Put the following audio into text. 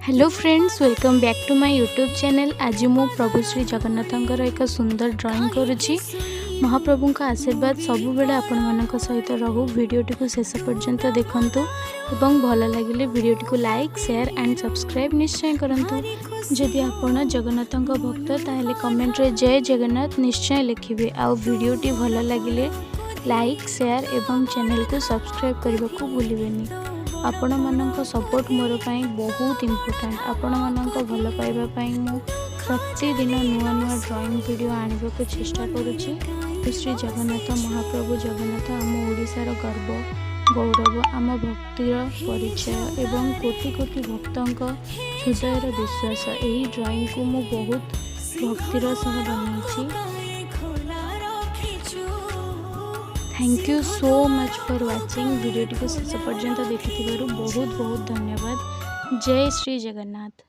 Hello friends, welcome back to my YouTube channel. आज मु प्रभु श्री जगन्नाथंकर एक सुंदर ड्राइंग करुच्ची। महाप्रभु का आशीर्वाद सब बेले आपण मानक सहित रहू। वीडियोटी को शेष पर्यंत देखंतु एवं भल लगिले वीडियोटी को लाइक शेयर एंड सब्सक्राइब निश्चय करंतु। जदि आपण जगन्नाथंक भक्त ताहेले कमेंट रे जय जगन्नाथ निश्चय लिखिबे। आ वीडियोटी भल लगिले लाइक शेयर एवं चैनल को सब्सक्राइब करने को भूलिबेनी। आपण मानक सपोर्ट मोर पाई बहुत इम्पोर्टेंट। आपण मानक भल पाइबा पाई मु प्रतिदिन नुआ नुआ ड्राइंग वीडियो आने को चेष्टा करुच्ची। श्री जगन्नाथ महाप्रभु जगन्नाथ आम ओडिशार गर्व गौरव, आम भक्तिर परिचय एवं कोटि कोटि भक्तों हृदयर विश्वास। यही ड्राइंग को मु बहुत भक्तिर सह बनाई। Thank you so much for watching. Video को शेष पर्यंत देखि बहुत बहुत धन्यवाद। जय श्री जगन्नाथ।